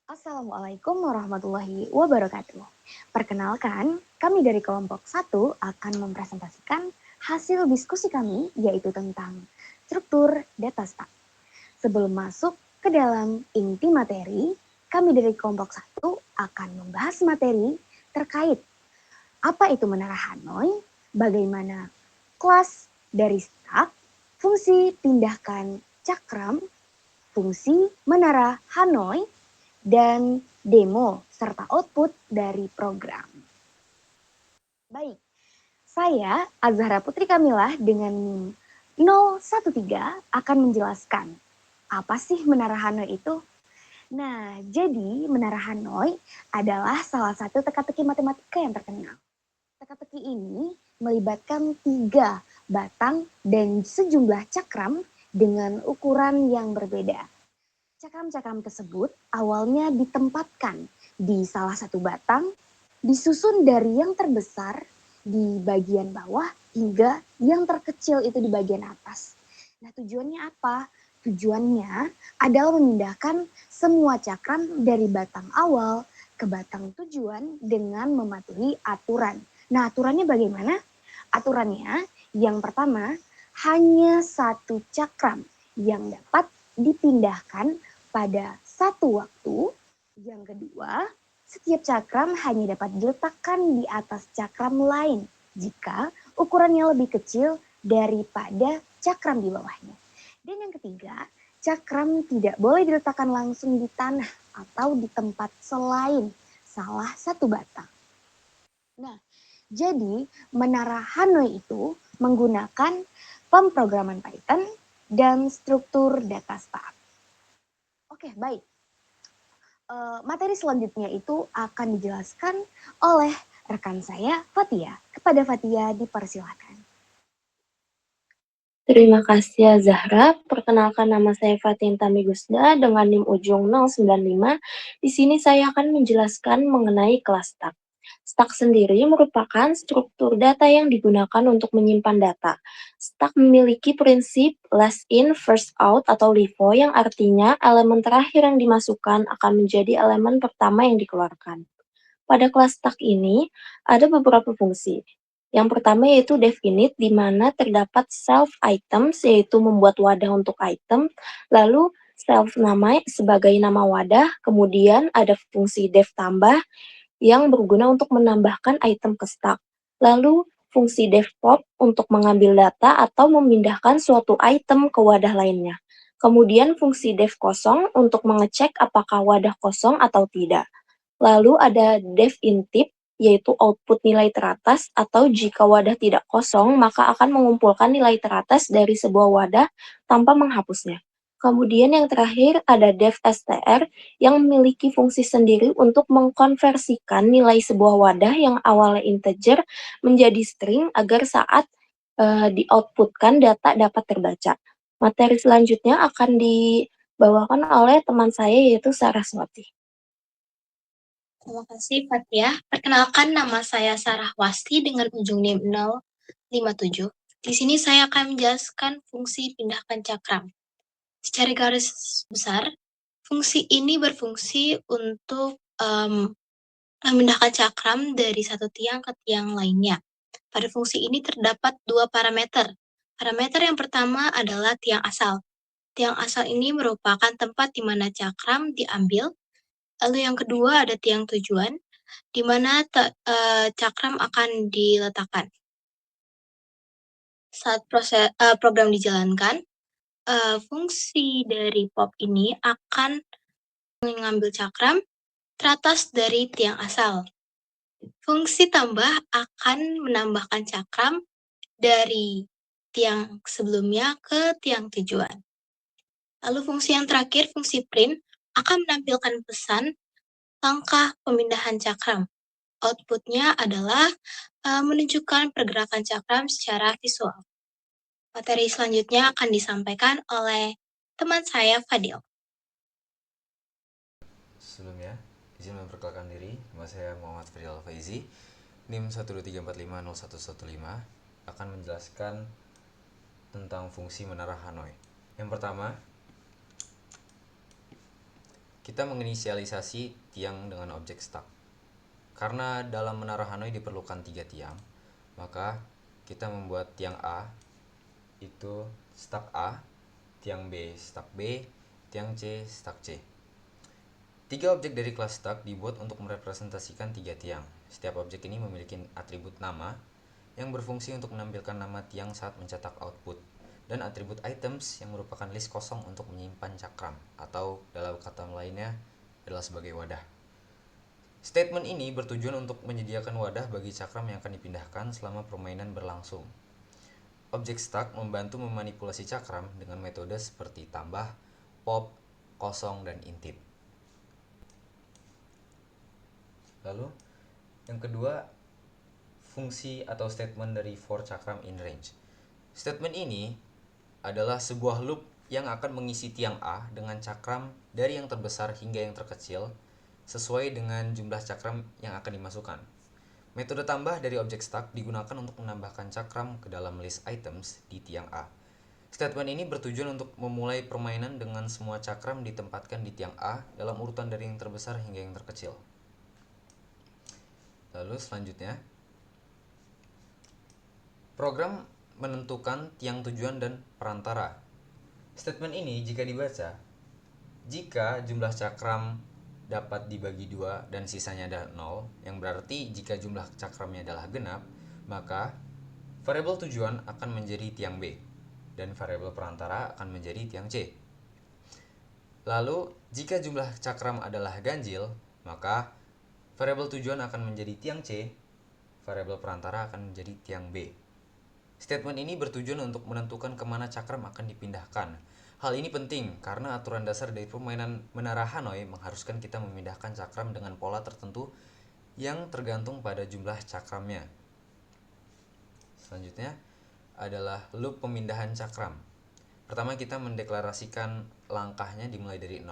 Assalamualaikum warahmatullahi wabarakatuh. Perkenalkan, kami dari kelompok 1 akan mempresentasikan hasil diskusi kami yaitu tentang struktur data stack. Sebelum masuk ke dalam inti materi, kami dari kelompok 1 akan membahas materi terkait apa itu menara Hanoi, bagaimana kelas dari stack, fungsi pindahkan cakram, fungsi menara Hanoi, dan demo serta output dari program. Baik, saya Azhara Putri Kamilah dengan NIM 013 akan menjelaskan apa sih Menara Hanoi itu. Nah, jadi Menara Hanoi adalah salah satu teka-teki matematika yang terkenal. Teka-teki ini melibatkan 3 batang dan sejumlah cakram dengan ukuran yang berbeda. Cakram-cakram tersebut awalnya ditempatkan di salah satu batang, disusun dari yang terbesar di bagian bawah hingga yang terkecil itu di bagian atas. Nah, tujuannya apa? Tujuannya adalah memindahkan semua cakram dari batang awal ke batang tujuan dengan mematuhi aturan. Nah, aturannya bagaimana? Aturannya yang pertama, hanya satu cakram yang dapat dipindahkan pada satu waktu. Yang kedua, setiap cakram hanya dapat diletakkan di atas cakram lain jika ukurannya lebih kecil daripada cakram di bawahnya. Dan yang ketiga, cakram tidak boleh diletakkan langsung di tanah atau di tempat selain salah satu batang. Nah, jadi menara Hanoi itu menggunakan pemrograman Python dan struktur data stack. Oke, baik. Materi selanjutnya itu akan dijelaskan oleh rekan saya Fatia. Kepada Fatia dipersilakan. Terima kasih ya Zahra. Perkenalkan nama saya Fatin Tamigusda dengan NIM ujung 095. Di sini saya akan menjelaskan mengenai kelas stack. Stack sendiri merupakan struktur data yang digunakan untuk menyimpan data. Stack memiliki prinsip last in, first out atau LIFO yang artinya elemen terakhir yang dimasukkan akan menjadi elemen pertama yang dikeluarkan. Pada kelas stack ini ada beberapa fungsi. Yang pertama yaitu definite, di mana terdapat self items, yaitu membuat wadah untuk item, lalu self nama sebagai nama wadah, kemudian ada fungsi def tambah yang berguna untuk menambahkan item ke stack. Lalu fungsi def pop untuk mengambil data atau memindahkan suatu item ke wadah lainnya. Kemudian fungsi def kosong untuk mengecek apakah wadah kosong atau tidak. Lalu ada def intip, yaitu output nilai teratas, atau jika wadah tidak kosong, maka akan mengumpulkan nilai teratas dari sebuah wadah tanpa menghapusnya. Kemudian yang terakhir ada def str yang memiliki fungsi sendiri untuk mengkonversikan nilai sebuah wadah yang awalnya integer menjadi string agar saat di-outputkan data dapat terbaca. Materi selanjutnya akan dibawakan oleh teman saya yaitu Saraswati. Terima kasih Fatia. Perkenalkan nama saya Sarah Wasti dengan ujung NIM 057. Di sini saya akan menjelaskan fungsi pindahkan cakram. Secara garis besar, fungsi ini berfungsi untuk memindahkan cakram dari satu tiang ke tiang lainnya. Pada fungsi ini terdapat 2 parameter. Parameter yang pertama adalah tiang asal. Tiang asal ini merupakan tempat di mana cakram diambil. Lalu yang kedua ada tiang tujuan, di mana cakram akan diletakkan. Saat program dijalankan, fungsi dari pop ini akan mengambil cakram teratas dari tiang asal. Fungsi tambah akan menambahkan cakram dari tiang sebelumnya ke tiang tujuan. Lalu fungsi yang terakhir, fungsi print, akan menampilkan pesan langkah pemindahan cakram. Outputnya adalah menunjukkan pergerakan cakram secara visual. Materi selanjutnya akan disampaikan oleh teman saya Fadil. Sebelumnya, izin memperkenalkan diri. Nama saya Muhammad Fadil Faizi, NIM 123450115, akan menjelaskan tentang fungsi menara Hanoi. Yang pertama, kita menginisialisasi tiang dengan objek stuck. Karena dalam menara Hanoi diperlukan 3 tiang, maka kita membuat tiang A itu stuck A, tiang B stuck B, tiang C stuck C. 3 objek dari kelas stuck dibuat untuk merepresentasikan 3 tiang. Setiap objek ini memiliki atribut nama yang berfungsi untuk menampilkan nama tiang saat mencetak output, dan atribut items yang merupakan list kosong untuk menyimpan cakram, atau dalam kata lainnya adalah sebagai wadah. Statement ini bertujuan untuk menyediakan wadah bagi cakram yang akan dipindahkan selama permainan berlangsung. Objek stuck membantu memanipulasi cakram dengan metode seperti tambah, pop, kosong, dan intip. Lalu, yang kedua, fungsi atau statement dari for cakram in range. Statement ini adalah sebuah loop yang akan mengisi tiang A dengan cakram dari yang terbesar hingga yang terkecil sesuai dengan jumlah cakram yang akan dimasukkan. Metode tambah dari objek stuck digunakan untuk menambahkan cakram ke dalam list items di tiang A. Statement ini bertujuan untuk memulai permainan dengan semua cakram ditempatkan di tiang A dalam urutan dari yang terbesar hingga yang terkecil. Lalu selanjutnya, program menentukan tiang tujuan dan perantara. Statement ini jika dibaca, jika jumlah cakram dapat dibagi 2 dan sisanya adalah 0, yang berarti jika jumlah cakramnya adalah genap, maka variabel tujuan akan menjadi tiang B dan variabel perantara akan menjadi tiang C. Lalu, jika jumlah cakram adalah ganjil, maka variabel tujuan akan menjadi tiang C, variabel perantara akan menjadi tiang B. Statement ini bertujuan untuk menentukan kemana cakram akan dipindahkan. Hal ini penting karena aturan dasar dari permainan menara Hanoi mengharuskan kita memindahkan cakram dengan pola tertentu yang tergantung pada jumlah cakramnya. Selanjutnya adalah loop pemindahan cakram. Pertama kita mendeklarasikan langkahnya dimulai dari 0.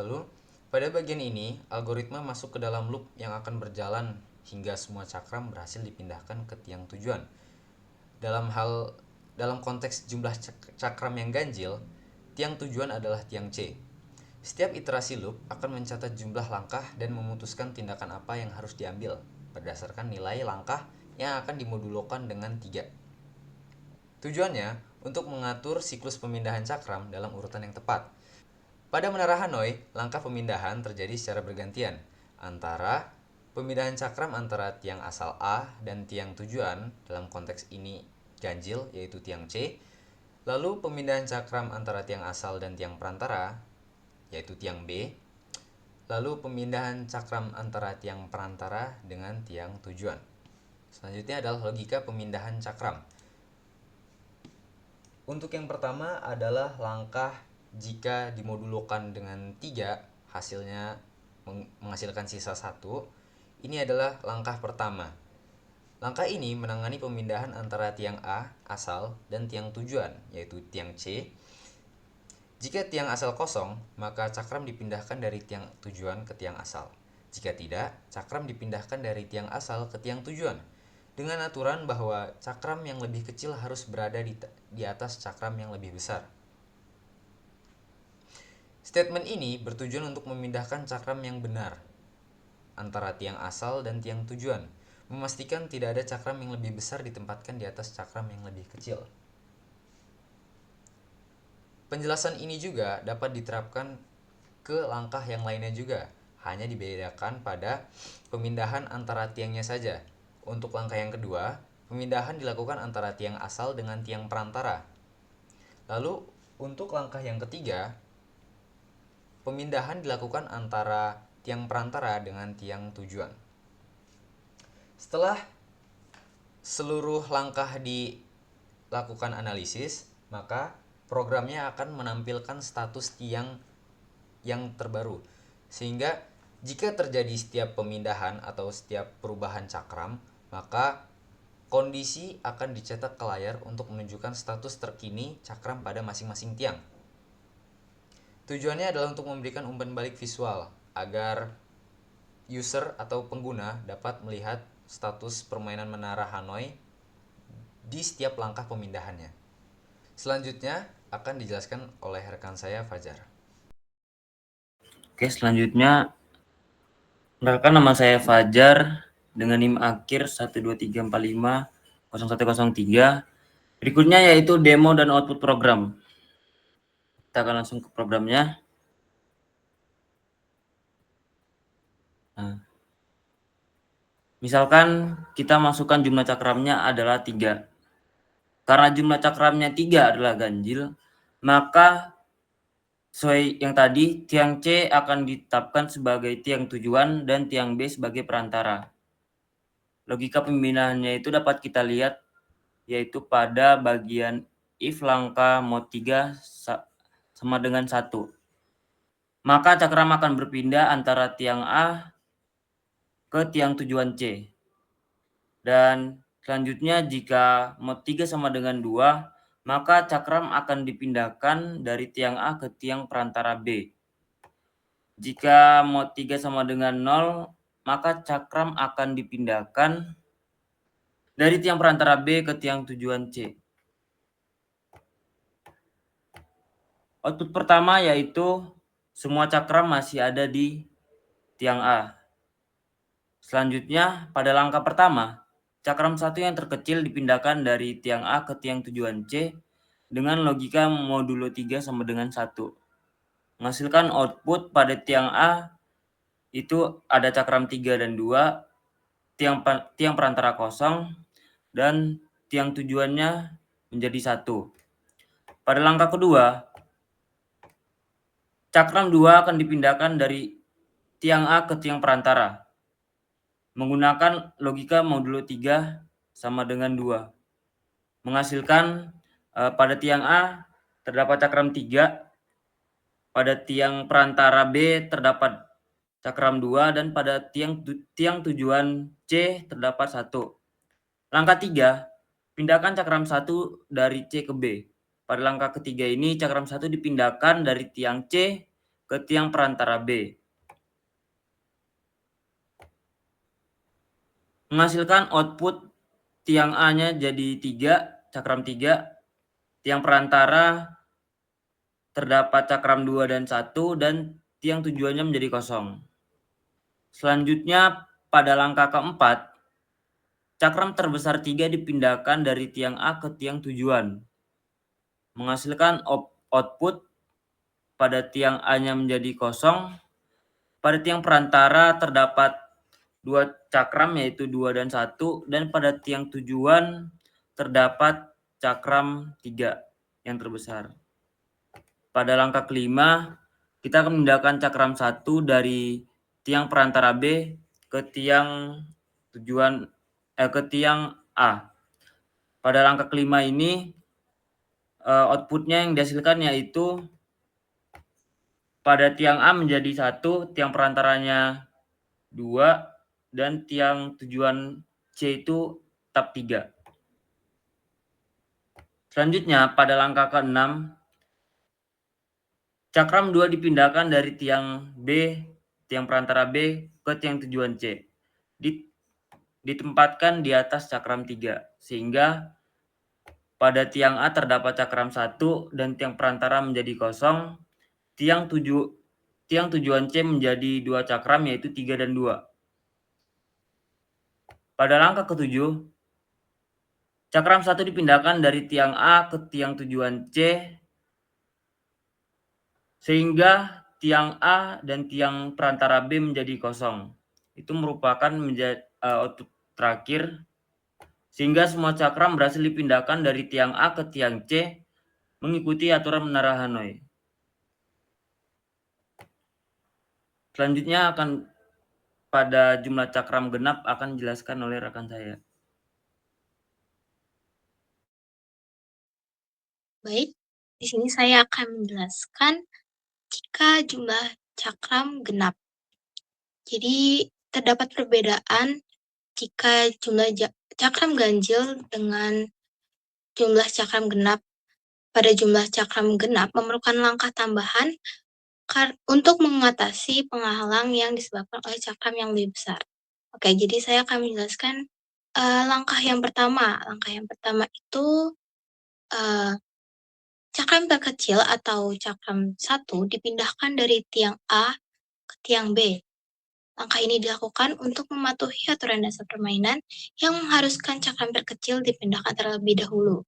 Lalu pada bagian ini algoritma masuk ke dalam loop yang akan berjalan hingga semua cakram berhasil dipindahkan ke tiang tujuan. Dalam konteks jumlah cakram yang ganjil, tiang tujuan adalah tiang C. Setiap iterasi loop akan mencatat jumlah langkah dan memutuskan tindakan apa yang harus diambil berdasarkan nilai langkah yang akan dimodulkan dengan 3. Tujuannya untuk mengatur siklus pemindahan cakram dalam urutan yang tepat. Pada menara Hanoi, langkah pemindahan terjadi secara bergantian antara pemindahan cakram antara tiang asal A dan tiang tujuan, dalam konteks ini ganjil yaitu tiang C. Lalu pemindahan cakram antara tiang asal dan tiang perantara yaitu tiang B. Lalu pemindahan cakram antara tiang perantara dengan tiang tujuan. Selanjutnya adalah logika pemindahan cakram. Untuk yang pertama adalah langkah jika dimodulkan dengan 3 hasilnya menghasilkan sisa 1. Ini adalah langkah pertama. Langkah ini menangani pemindahan antara tiang A asal dan tiang tujuan yaitu tiang C. Jika tiang asal kosong, maka cakram dipindahkan dari tiang tujuan ke tiang asal. Jika tidak, cakram dipindahkan dari tiang asal ke tiang tujuan. Dengan aturan bahwa cakram yang lebih kecil harus berada di atas cakram yang lebih besar. Statement ini bertujuan untuk memindahkan cakram yang benar antara tiang asal dan tiang tujuan, memastikan tidak ada cakram yang lebih besar ditempatkan di atas cakram yang lebih kecil. Penjelasan ini juga dapat diterapkan ke langkah yang lainnya juga, hanya dibedakan pada pemindahan antara tiangnya saja. Untuk langkah yang kedua, pemindahan dilakukan antara tiang asal dengan tiang perantara. Lalu, untuk langkah yang ketiga, pemindahan dilakukan antara tiang perantara dengan tiang tujuan. Setelah seluruh langkah dilakukan analisis, maka programnya akan menampilkan status tiang yang terbaru. Sehingga jika terjadi setiap pemindahan atau setiap perubahan cakram, maka kondisi akan dicetak ke layar untuk menunjukkan status terkini cakram pada masing-masing tiang. Tujuannya adalah untuk memberikan umpan balik visual agar user atau pengguna dapat melihat status permainan menara Hanoi di setiap langkah pemindahannya. Selanjutnya akan dijelaskan oleh rekan saya Fajar. Oke, selanjutnya perkenalkan, nama saya Fajar dengan NIM akhir 123450103. Berikutnya yaitu demo dan output program. Kita akan langsung ke programnya. Nah, misalkan kita masukkan jumlah cakramnya adalah 3. Karena jumlah cakramnya 3 adalah ganjil, maka sesuai yang tadi, tiang C akan ditetapkan sebagai tiang tujuan dan tiang B sebagai perantara. Logika pembinaannya itu dapat kita lihat yaitu pada bagian if langkah mod 3 sama dengan 1. Maka cakram akan berpindah antara tiang A ke tiang tujuan C. Dan selanjutnya jika mod 3 sama dengan 2, maka cakram akan dipindahkan dari tiang A ke tiang perantara B. Jika mod 3 sama dengan 0, maka cakram akan dipindahkan dari tiang perantara B ke tiang tujuan C. Output pertama yaitu semua cakram masih ada di tiang A. Selanjutnya, pada langkah pertama, cakram 1 yang terkecil dipindahkan dari tiang A ke tiang tujuan C dengan logika modulo 3 sama dengan 1. Menghasilkan output pada tiang A itu ada cakram 3 dan 2, tiang perantara kosong, dan tiang tujuannya menjadi 1. Pada langkah kedua, cakram 2 akan dipindahkan dari tiang A ke tiang perantara menggunakan logika modulo 3 sama dengan 2. Menghasilkan pada tiang A terdapat cakram 3, pada tiang perantara B terdapat cakram 2, dan pada tiang tujuan C terdapat 1. Langkah 3, pindahkan cakram 1 dari C ke B. Pada langkah ketiga ini cakram 1 dipindahkan dari tiang C ke tiang perantara B. Menghasilkan output tiang A-nya jadi 3, cakram 3, tiang perantara terdapat cakram 2 dan 1, dan tiang tujuannya menjadi kosong. Selanjutnya pada langkah keempat, cakram terbesar 3 dipindahkan dari tiang A ke tiang tujuan. Menghasilkan output pada tiang A-nya menjadi kosong. Pada tiang perantara terdapat 2 cakram yaitu 2 dan 1, dan pada tiang tujuan terdapat cakram 3 yang terbesar. Pada langkah kelima, kita akan memindahkan cakram 1 dari tiang perantara B ke tiang tujuan ke tiang A. Pada langkah kelima ini outputnya yang dihasilkan yaitu pada tiang A menjadi 1, tiang perantaranya 2, dan tiang tujuan C itu tetap 3. Selanjutnya pada langkah ke-6, cakram 2 dipindahkan dari tiang B, tiang perantara B ke tiang tujuan C. Ditempatkan di atas cakram 3, sehingga pada tiang A terdapat cakram 1 dan tiang perantara menjadi kosong. Tiang tujuan C menjadi 2 cakram yaitu 3 dan 2. Pada langkah ke-7, cakram 1 dipindahkan dari tiang A ke tiang tujuan C, sehingga tiang A dan tiang perantara B menjadi kosong. Itu merupakan output terakhir, sehingga semua cakram berhasil dipindahkan dari tiang A ke tiang C mengikuti aturan menara Hanoi. Selanjutnya akan pada jumlah cakram genap akan dijelaskan oleh rekan saya. Baik, di sini saya akan menjelaskan jika jumlah cakram genap. Jadi, terdapat perbedaan jika jumlah cakram ganjil dengan jumlah cakram genap. Pada jumlah cakram genap memerlukan langkah tambahan untuk mengatasi penghalang yang disebabkan oleh cakram yang lebih besar. Oke, jadi saya akan menjelaskan langkah yang pertama. Langkah yang pertama itu cakram terkecil atau cakram 1 dipindahkan dari tiang A ke tiang B. Langkah ini dilakukan untuk mematuhi aturan dasar permainan yang mengharuskan cakram terkecil dipindahkan terlebih dahulu.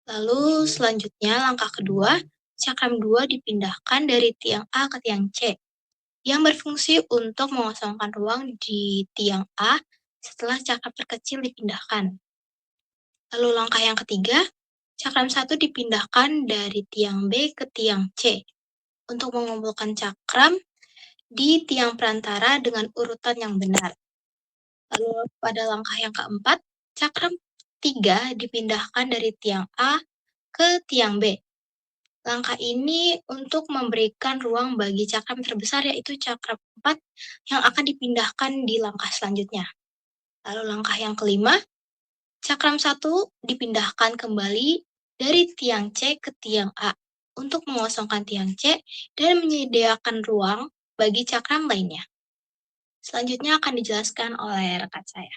Lalu selanjutnya langkah kedua, cakram 2 dipindahkan dari tiang A ke tiang C, yang berfungsi untuk mengosongkan ruang di tiang A setelah cakram terkecil dipindahkan. Lalu langkah yang ketiga, cakram 1 dipindahkan dari tiang B ke tiang C untuk mengumpulkan cakram di tiang perantara dengan urutan yang benar. Lalu pada langkah yang keempat, cakram 3 dipindahkan dari tiang A ke tiang B. Langkah ini untuk memberikan ruang bagi cakram terbesar yaitu cakram 4 yang akan dipindahkan di langkah selanjutnya. Lalu langkah yang kelima, cakram 1 dipindahkan kembali dari tiang C ke tiang A untuk mengosongkan tiang C dan menyediakan ruang bagi cakram lainnya. Selanjutnya akan dijelaskan oleh rekan saya.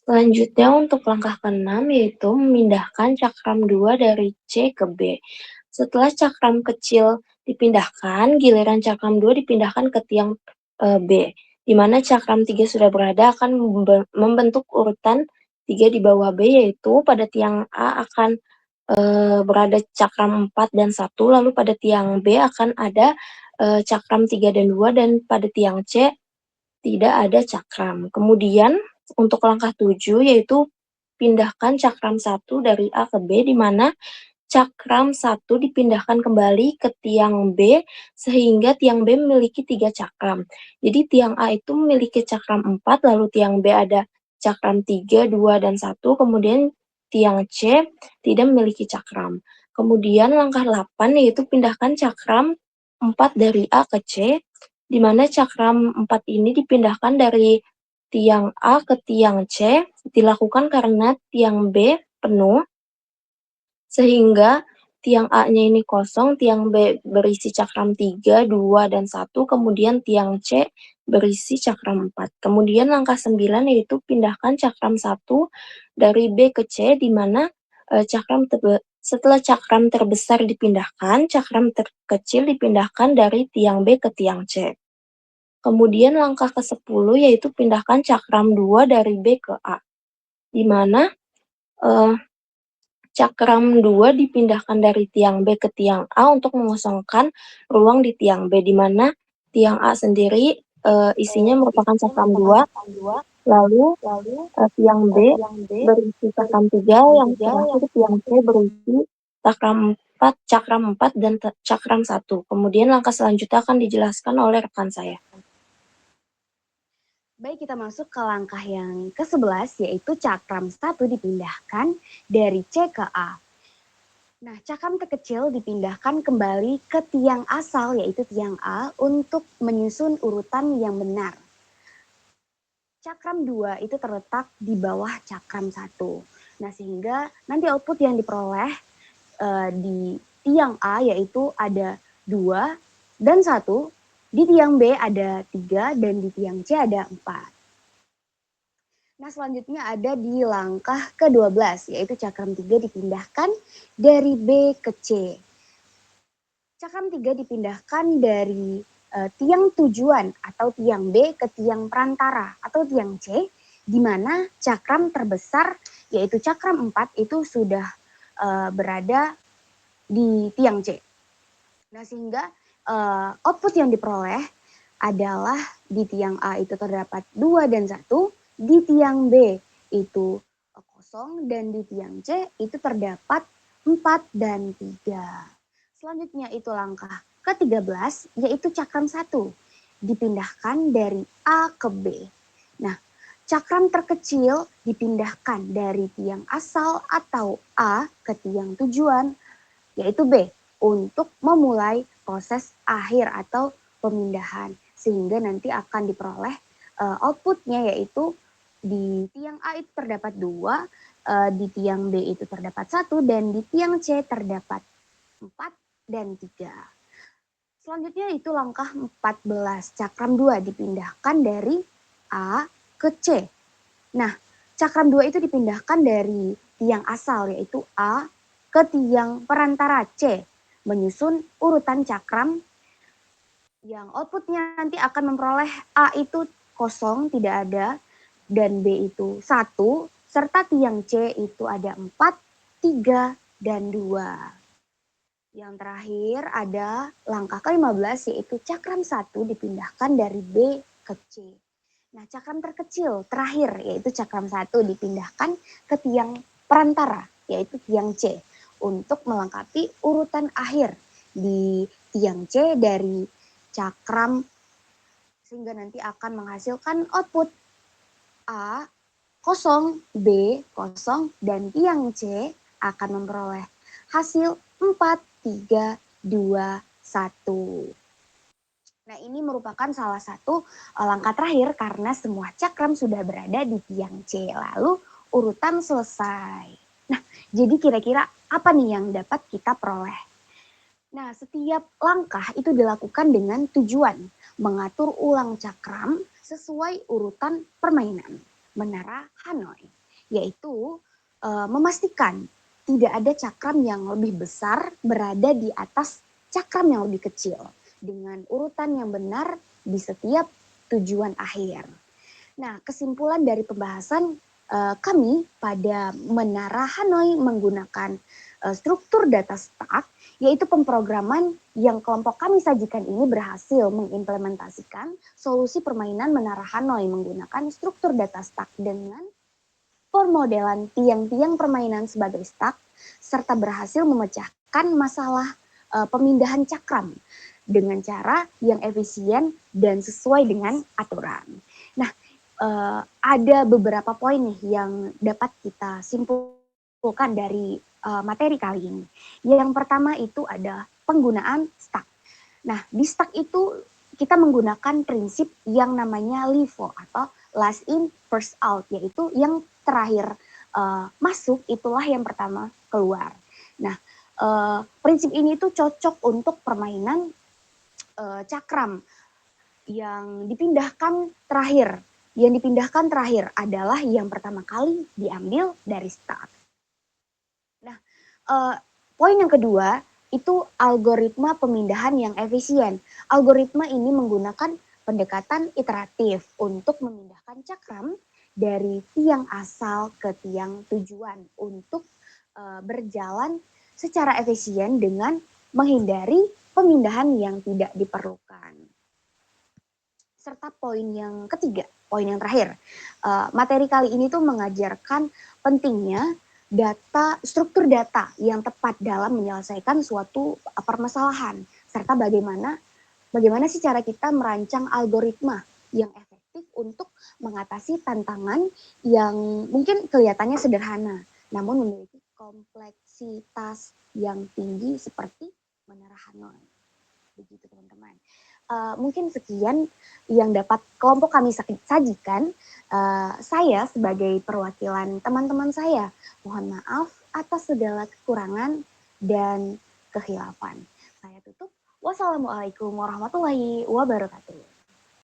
Selanjutnya untuk langkah ke-6 yaitu memindahkan cakram 2 dari C ke B. Setelah cakram kecil dipindahkan, giliran cakram 2 dipindahkan ke tiang B, di mana cakram 3 sudah berada akan membentuk urutan 3 di bawah B, yaitu pada tiang A akan berada cakram 4 dan 1, lalu pada tiang B akan ada cakram 3 dan 2, dan pada tiang C tidak ada cakram. Kemudian untuk langkah 7 yaitu pindahkan cakram 1 dari A ke B, di mana cakram 1 dipindahkan kembali ke tiang B sehingga tiang B memiliki 3 cakram. Jadi tiang A itu memiliki cakram 4, lalu tiang B ada cakram 3, 2, dan 1, kemudian tiang C tidak memiliki cakram. Kemudian langkah 8 yaitu pindahkan cakram 4 dari A ke C, di mana cakram 4 ini dipindahkan dari tiang A ke tiang C, dilakukan karena tiang B penuh, sehingga tiang A-nya ini kosong, tiang B berisi cakram 3, 2, dan 1, kemudian tiang C berisi cakram 4. Kemudian langkah 9 yaitu pindahkan cakram 1 dari B ke C, di mana setelah cakram terbesar dipindahkan, cakram terkecil dipindahkan dari tiang B ke tiang C. Kemudian langkah ke-10 yaitu pindahkan cakram 2 dari B ke A, di mana cakram 2 dipindahkan dari tiang B ke tiang A untuk mengosongkan ruang di tiang B, di mana tiang A sendiri isinya merupakan cakram 2, lalu tiang B berisi cakram 3, yang terakhir tiang C berisi cakram 4 dan cakram 1. Kemudian langkah selanjutnya akan dijelaskan oleh rekan saya. Baik, kita masuk ke langkah yang ke-11 yaitu cakram 1 dipindahkan dari C ke A. Nah, cakram terkecil dipindahkan kembali ke tiang asal yaitu tiang A untuk menyusun urutan yang benar. Cakram 2 itu terletak di bawah cakram 1. Nah, sehingga nanti output yang diperoleh di tiang A yaitu ada 2 dan 1, di tiang B ada 3, dan di tiang C ada 4. Nah, selanjutnya ada di langkah ke-12, yaitu cakram 3 dipindahkan dari B ke C. Cakram 3 dipindahkan dari tiang tujuan atau tiang B ke tiang perantara atau tiang C, di mana cakram terbesar yaitu cakram 4 itu sudah berada di tiang C. Nah, sehingga output yang diperoleh adalah di tiang A itu terdapat 2 dan 1, di tiang B itu 0, dan di tiang C itu terdapat 4 dan 3. Selanjutnya itu langkah ke-13 yaitu cakram 1 dipindahkan dari A ke B. Nah, cakram terkecil dipindahkan dari tiang asal atau A ke tiang tujuan yaitu B untuk memulai proses akhir atau pemindahan, sehingga nanti akan diperoleh outputnya yaitu di tiang A itu terdapat 2, di tiang B itu terdapat 1, dan di tiang C terdapat 4 dan 3. Selanjutnya itu langkah 14, cakram 2 dipindahkan dari A ke C. Nah, cakram 2 itu dipindahkan dari tiang asal yaitu A ke tiang perantara C, menyusun urutan cakram Yang outputnya nanti akan memperoleh A itu 0, tidak ada, dan B itu 1, serta tiang C itu ada 4, 3, dan 2. Yang terakhir ada langkah ke-15 yaitu cakram 1 dipindahkan dari B ke C. Nah, cakram terkecil terakhir yaitu cakram 1 dipindahkan ke tiang perantara yaitu tiang C untuk melengkapi urutan akhir di tiang C dari cakram sehingga nanti akan menghasilkan output A 0, B 0, dan tiang C akan memperoleh hasil 4, 3, 2, 1. Nah, ini merupakan salah satu langkah terakhir karena semua cakram sudah berada di tiang C. Lalu urutan selesai. Nah, jadi kira-kira apa nih yang dapat kita peroleh? Nah, setiap langkah itu dilakukan dengan tujuan mengatur ulang cakram sesuai urutan permainan Menara Hanoi, yaitu memastikan tidak ada cakram yang lebih besar berada di atas cakram yang lebih kecil dengan urutan yang benar di setiap tujuan akhir. Nah, kesimpulan dari pembahasan kami pada Menara Hanoi menggunakan struktur data stack, yaitu pemrograman yang kelompok kami sajikan ini berhasil mengimplementasikan solusi permainan Menara Hanoi menggunakan struktur data stack dengan pemodelan tiang-tiang permainan sebagai stack, serta berhasil memecahkan masalah pemindahan cakram dengan cara yang efisien dan sesuai dengan aturan. Nah, ada beberapa poin nih yang dapat kita simpulkan dari materi kali ini. Yang pertama itu ada penggunaan stack. Nah, di stack itu kita menggunakan prinsip yang namanya LIFO atau last in first out, yaitu yang terakhir masuk itulah yang pertama keluar. Nah, prinsip ini tuh cocok untuk permainan cakram yang dipindahkan terakhir. Yang dipindahkan terakhir adalah yang pertama kali diambil dari stack. Nah, poin yang kedua itu algoritma pemindahan yang efisien. Algoritma ini menggunakan pendekatan iteratif untuk memindahkan cakram dari tiang asal ke tiang tujuan untuk berjalan secara efisien dengan menghindari pemindahan yang tidak diperlukan. Serta poin yang ketiga, poin yang terakhir, materi kali ini tuh mengajarkan pentingnya struktur data yang tepat dalam menyelesaikan suatu permasalahan, serta bagaimana sih cara kita merancang algoritma yang efektif untuk mengatasi tantangan yang mungkin kelihatannya sederhana, namun memiliki kompleksitas yang tinggi seperti Menara Hanoi. Begitu teman-teman. Mungkin sekian yang dapat kelompok kami sajikan. Saya sebagai perwakilan teman-teman saya, mohon maaf atas segala kekurangan dan kehilafan. Saya tutup. Wassalamualaikum warahmatullahi wabarakatuh.